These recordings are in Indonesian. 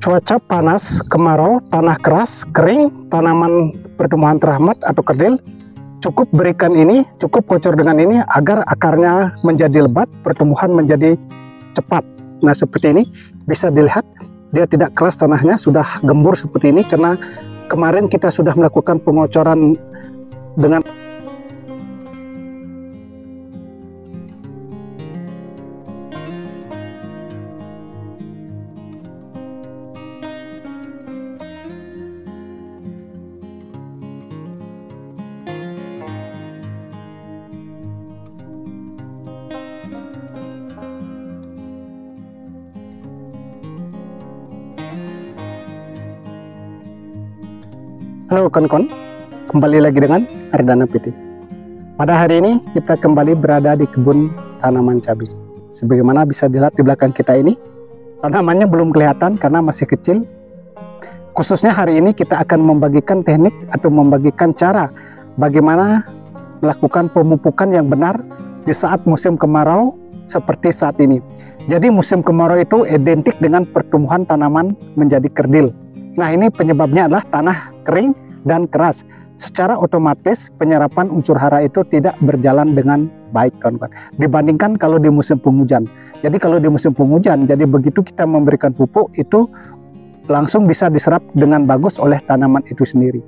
Cuaca panas, kemarau, tanah keras, kering, tanaman pertumbuhan terhambat atau kerdil, cukup berikan ini, cukup kocor dengan ini agar akarnya menjadi lebat, pertumbuhan menjadi cepat. Nah seperti ini bisa dilihat dia tidak keras tanahnya, sudah gembur seperti ini karena kemarin kita sudah melakukan pengocoran dengan Halo kawan-kawan, kembali lagi dengan Ardana PT. Pada hari ini kita kembali berada di kebun tanaman cabai. Sebagaimana bisa dilihat di belakang kita ini, tanamannya belum kelihatan karena masih kecil. Khususnya hari ini kita akan membagikan teknik atau membagikan cara bagaimana melakukan pemupukan yang benar di saat musim kemarau seperti saat ini. Jadi musim kemarau itu identik dengan pertumbuhan tanaman menjadi kerdil. Nah ini penyebabnya adalah tanah kering dan keras. Secara otomatis penyerapan unsur hara itu tidak berjalan dengan baik kawan-kawan, dibandingkan kalau di musim penghujan. Jadi kalau di musim penghujan, jadi begitu kita memberikan pupuk itu langsung bisa diserap dengan bagus oleh tanaman itu sendiri.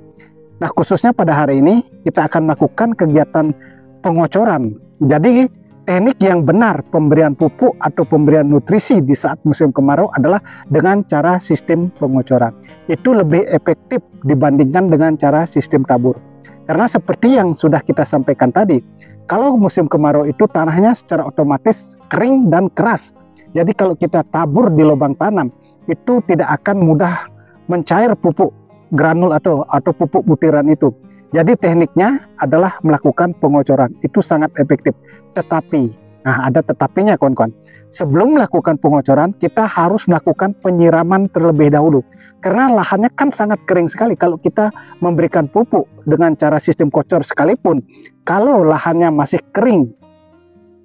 Nah khususnya pada hari ini kita akan melakukan kegiatan pengocoran. Jadi teknik yang benar pemberian pupuk atau pemberian nutrisi di saat musim kemarau adalah dengan cara sistem pengocoran. Itu lebih efektif dibandingkan dengan cara sistem tabur. Karena seperti yang sudah kita sampaikan tadi, kalau musim kemarau itu tanahnya secara otomatis kering dan keras. Jadi kalau kita tabur di lubang tanam, itu tidak akan mudah mencair pupuk granul atau pupuk butiran itu. Jadi tekniknya adalah melakukan pengocoran, itu sangat efektif. Tetapi, nah ada tetapinya kawan-kawan. Sebelum melakukan pengocoran, kita harus melakukan penyiraman terlebih dahulu. Karena lahannya kan sangat kering sekali. Kalau kita memberikan pupuk dengan cara sistem kocor sekalipun, kalau lahannya masih kering,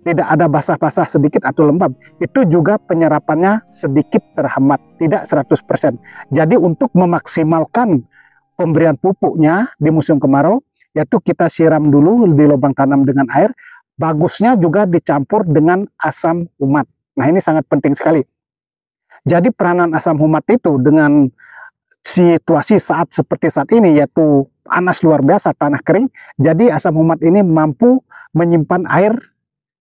tidak ada basah-basah sedikit atau lembab, itu juga penyerapannya sedikit terhambat, tidak 100%. Jadi untuk memaksimalkan pemberian pupuknya di musim kemarau, yaitu kita siram dulu di lubang tanam dengan air, bagusnya juga dicampur dengan asam humat. Nah ini sangat penting sekali. Jadi peranan asam humat itu dengan situasi saat seperti saat ini, yaitu panas luar biasa, tanah kering, jadi asam humat ini mampu menyimpan air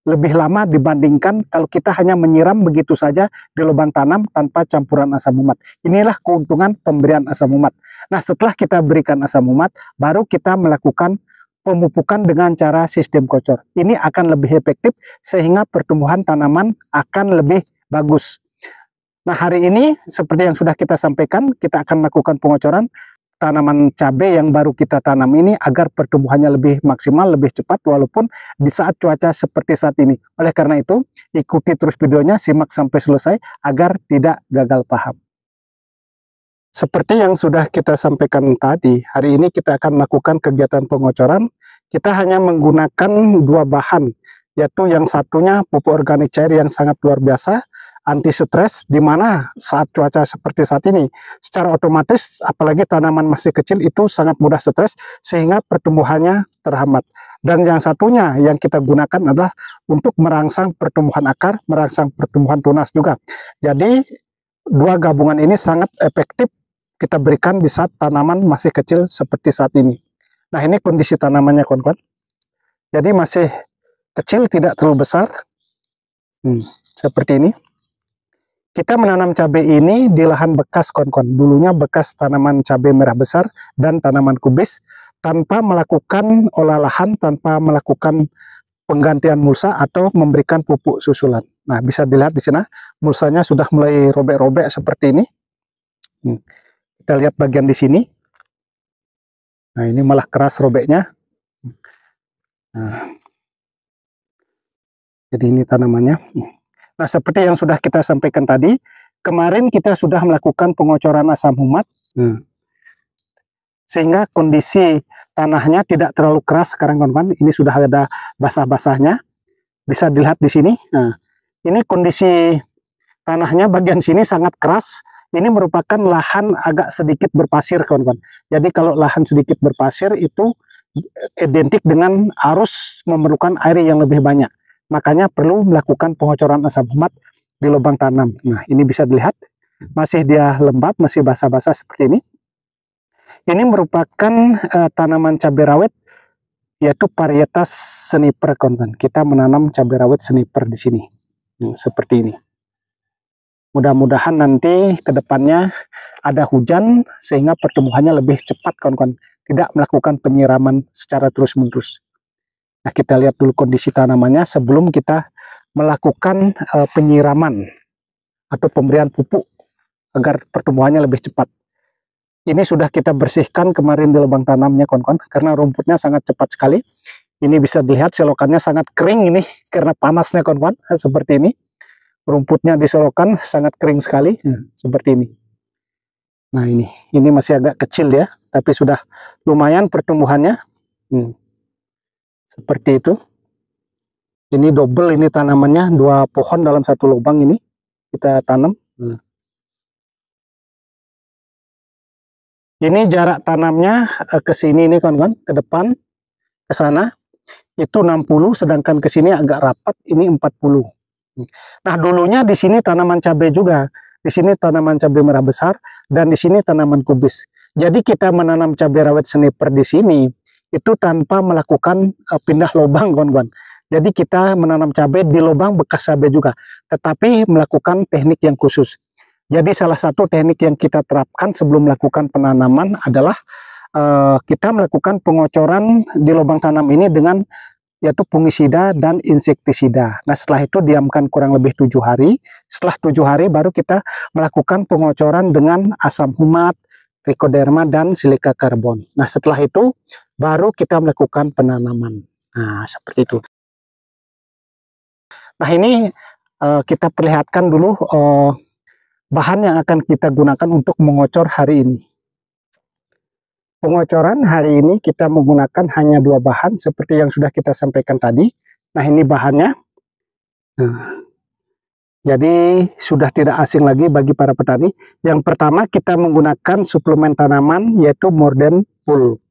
lebih lama dibandingkan kalau kita hanya menyiram begitu saja di lubang tanam tanpa campuran asam humat. Inilah keuntungan pemberian asam humat. Nah setelah kita berikan asam humat, baru kita melakukan pemupukan dengan cara sistem kocor. Ini akan lebih efektif sehingga pertumbuhan tanaman akan lebih bagus. Nah hari ini seperti yang sudah kita sampaikan, kita akan melakukan pengocoran tanaman cabai yang baru kita tanam ini agar pertumbuhannya lebih maksimal, lebih cepat walaupun di saat cuaca seperti saat ini. Oleh karena itu, ikuti terus videonya, simak sampai selesai agar tidak gagal paham. Seperti yang sudah kita sampaikan tadi, hari ini kita akan melakukan kegiatan pengocoran. Kita hanya menggunakan dua bahan, yaitu yang satunya pupuk organik cair yang sangat luar biasa, anti stres, di mana saat cuaca seperti saat ini secara otomatis apalagi tanaman masih kecil itu sangat mudah stres sehingga pertumbuhannya terhambat. Dan yang satunya yang kita gunakan adalah untuk merangsang pertumbuhan akar, merangsang pertumbuhan tunas juga. Jadi dua gabungan ini sangat efektif kita berikan di saat tanaman masih kecil seperti saat ini. Nah ini kondisi tanamannya kawan-kawan. Jadi masih kecil, tidak terlalu besar, seperti ini. Kita menanam cabai ini di lahan bekas kawan-kawan. Dulunya bekas tanaman cabai merah besar dan tanaman kubis, tanpa melakukan olah lahan, tanpa melakukan penggantian mulsa atau memberikan pupuk susulan. Nah bisa dilihat di sana mulsanya sudah mulai robek-robek seperti ini. Kita lihat bagian di sini. Nah ini malah keras robeknya. Nah, jadi ini tanamannya. Nah, seperti yang sudah kita sampaikan tadi, kemarin kita sudah melakukan pengocoran asam humat, sehingga kondisi tanahnya tidak terlalu keras sekarang kawan-kawan. Ini sudah ada basah-basahnya, bisa dilihat di sini. Nah, ini kondisi tanahnya bagian sini sangat keras, Ini merupakan lahan agak sedikit berpasir, kawan-kawan. Jadi kalau lahan sedikit berpasir itu identik dengan harus memerlukan air yang lebih banyak. Makanya perlu melakukan pengocoran asam humat di lubang tanam. Nah, ini bisa dilihat masih dia lembab, masih basah-basah seperti ini. Ini merupakan tanaman cabai rawit, yaitu varietas sniper, kawan-kawan. Kita menanam cabai rawit sniper di sini, seperti ini. Mudah-mudahan nanti ke depannya ada hujan sehingga pertumbuhannya lebih cepat, kawan-kawan. Tidak melakukan penyiraman secara terus-menerus. Nah, kita lihat dulu kondisi tanamannya sebelum kita melakukan penyiraman atau pemberian pupuk agar pertumbuhannya lebih cepat. Ini sudah kita bersihkan kemarin di lubang tanamnya, kawan-kawan, karena rumputnya sangat cepat sekali. Ini bisa dilihat selokannya sangat kering ini karena panasnya, kawan-kawan, seperti ini. Rumputnya di selokan sangat kering sekali, seperti ini. Nah, ini masih agak kecil ya, tapi sudah lumayan pertumbuhannya. Seperti itu. Ini double, ini tanamannya 2 pohon dalam 1 lubang ini kita tanam. Ini jarak tanamnya ke sini nih, kawan-kawan, ke depan, ke sana itu 60, sedangkan ke sini agak rapat, ini 40. Nah, dulunya di sini tanaman cabai juga. Di sini tanaman cabai merah besar dan di sini tanaman kubis. Jadi kita menanam cabai rawit sniper di sini itu tanpa melakukan pindah lubang, kawan-kawan. Jadi kita menanam cabai di lubang bekas cabai juga, tetapi melakukan teknik yang khusus. Jadi salah satu teknik yang kita terapkan sebelum melakukan penanaman adalah kita melakukan pengocoran di lubang tanam ini dengan yaitu fungisida dan insektisida. Nah, setelah itu diamkan kurang lebih 7 hari. Setelah 7 hari baru kita melakukan pengocoran dengan asam humat, trichoderma, dan silika karbon. Nah, setelah itu baru kita melakukan penanaman. Nah, seperti itu. Nah, ini kita perlihatkan dulu bahan yang akan kita gunakan untuk mengocor hari ini. Pengocoran hari ini kita menggunakan hanya 2 bahan seperti yang sudah kita sampaikan tadi. Nah, ini bahannya. Jadi sudah tidak asing lagi bagi para petani. Yang pertama kita menggunakan suplemen tanaman yaitu Morden Pool.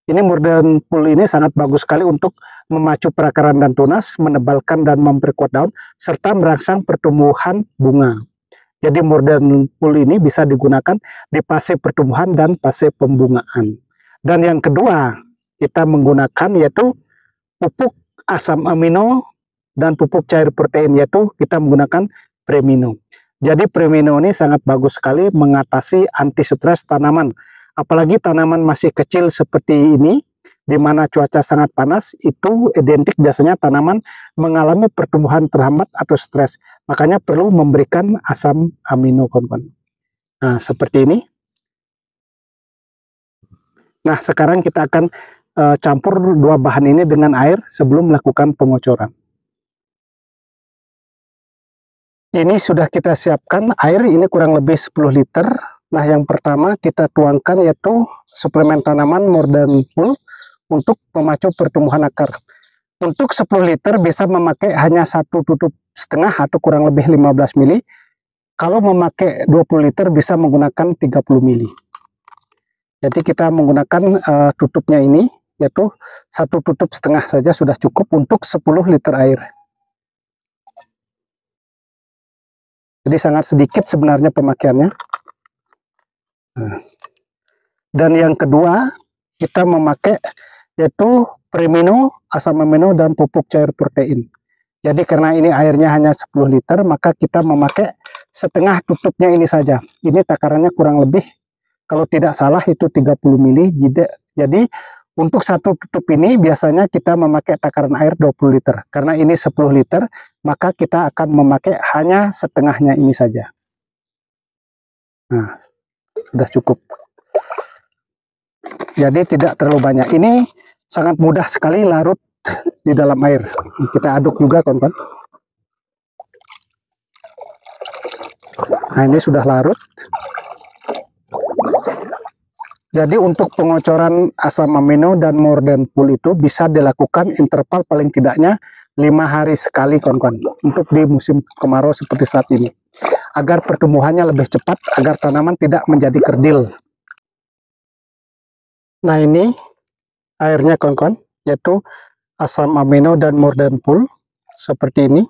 Ini Morden Pool ini sangat bagus sekali untuk memacu perakaran dan tunas, menebalkan dan memperkuat daun, serta merangsang pertumbuhan bunga. Jadi Morden Pool ini bisa digunakan di fase pertumbuhan dan fase pembungaan. Dan yang kedua, kita menggunakan yaitu pupuk asam amino dan pupuk cair protein, yaitu kita menggunakan Premino. Jadi Premino ini sangat bagus sekali mengatasi anti stres tanaman. Apalagi tanaman masih kecil seperti ini, di mana cuaca sangat panas, itu identik biasanya tanaman mengalami pertumbuhan terhambat atau stres. Makanya perlu memberikan asam amino, kawan-kawan. Nah, seperti ini. Nah, sekarang kita akan campur 2 bahan ini dengan air sebelum melakukan pengocoran. Ini sudah kita siapkan air, ini kurang lebih 10 liter. Nah, yang pertama kita tuangkan yaitu suplemen tanaman Morden Pool untuk memacu pertumbuhan akar. Untuk 10 liter bisa memakai hanya 1 tutup setengah atau kurang lebih 15 mili. Kalau memakai 20 liter bisa menggunakan 30 mili. Jadi kita menggunakan tutupnya ini, yaitu 1 tutup setengah saja sudah cukup untuk 10 liter air. Jadi sangat sedikit sebenarnya pemakaiannya. Dan yang kedua kita memakai yaitu Premino, asam amino, dan pupuk cair protein. Jadi karena ini airnya hanya 10 liter, maka kita memakai setengah tutupnya ini saja. Ini takarannya kurang lebih, kalau tidak salah itu 30 mili. Jadi untuk 1 tutup ini biasanya kita memakai takaran air 20 liter. Karena ini 10 liter, maka kita akan memakai hanya setengahnya ini saja. Nah, sudah cukup. Jadi tidak terlalu banyak. Ini sangat mudah sekali larut di dalam air. Kita aduk juga, kawan-kawan. Nah, ini sudah larut. Jadi untuk pengocoran asam amino dan Morden Pool itu bisa dilakukan interval paling tidaknya 5 hari sekali, kawan-kawan. Untuk di musim kemarau seperti saat ini. agar pertumbuhannya lebih cepat, agar tanaman tidak menjadi kerdil. Nah, ini airnya kawan-kawan, yaitu asam amino dan Mordan Pool seperti ini.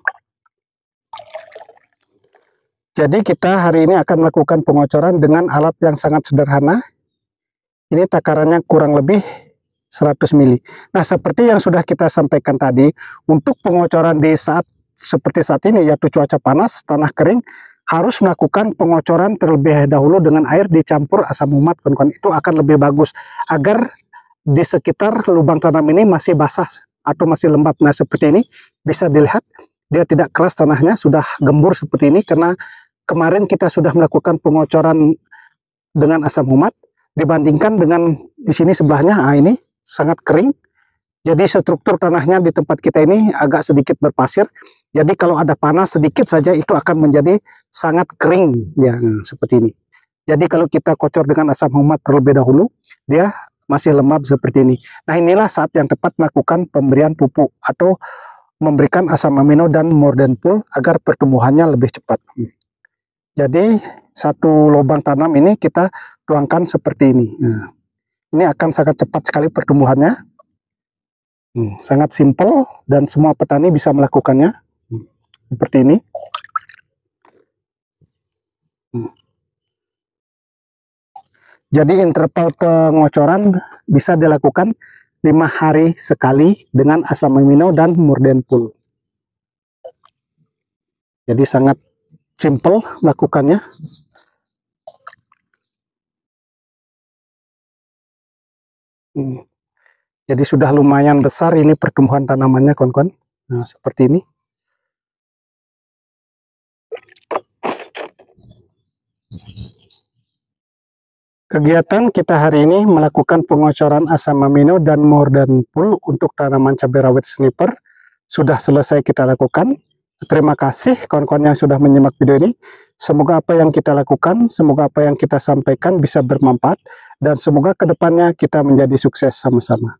Jadi kita hari ini akan melakukan pengocoran dengan alat yang sangat sederhana. Ini takarannya kurang lebih 100 mili. Nah, seperti yang sudah kita sampaikan tadi, untuk pengocoran di saat seperti saat ini, yaitu cuaca panas, tanah kering, harus melakukan pengocoran terlebih dahulu dengan air dicampur asam umat, kawan-kawan. Itu akan lebih bagus, agar di sekitar lubang tanam ini masih basah atau masih lembab. Nah, seperti ini bisa dilihat, dia tidak keras tanahnya, sudah gembur seperti ini, karena kemarin kita sudah melakukan pengocoran dengan asam umat, dibandingkan dengan di sini sebelahnya, nah ini sangat kering. Jadi struktur tanahnya di tempat kita ini agak sedikit berpasir. Jadi kalau ada panas sedikit saja itu akan menjadi sangat kering ya, seperti ini. Jadi kalau kita kocor dengan asam umat terlebih dahulu, dia masih lembab seperti ini. Nah, inilah saat yang tepat melakukan pemberian pupuk atau memberikan asam amino dan Mordan Pool agar pertumbuhannya lebih cepat. Jadi satu lubang tanam ini kita tuangkan seperti ini. Nah, ini akan sangat cepat sekali pertumbuhannya. Sangat simpel dan semua petani bisa melakukannya. Seperti ini. Jadi interval pengocoran bisa dilakukan 5 hari sekali dengan asam amino dan Mordan Pool. Jadi sangat simpel melakukannya. Jadi sudah lumayan besar ini pertumbuhan tanamannya, kawan-kawan. Nah, seperti ini. Kegiatan kita hari ini melakukan pengocoran asam amino dan Mordan Pool untuk tanaman cabai rawit sniper sudah selesai kita lakukan. Terima kasih kawan-kawan yang sudah menyimak video ini. Semoga apa yang kita lakukan, semoga apa yang kita sampaikan bisa bermanfaat, dan semoga kedepannya kita menjadi sukses sama-sama.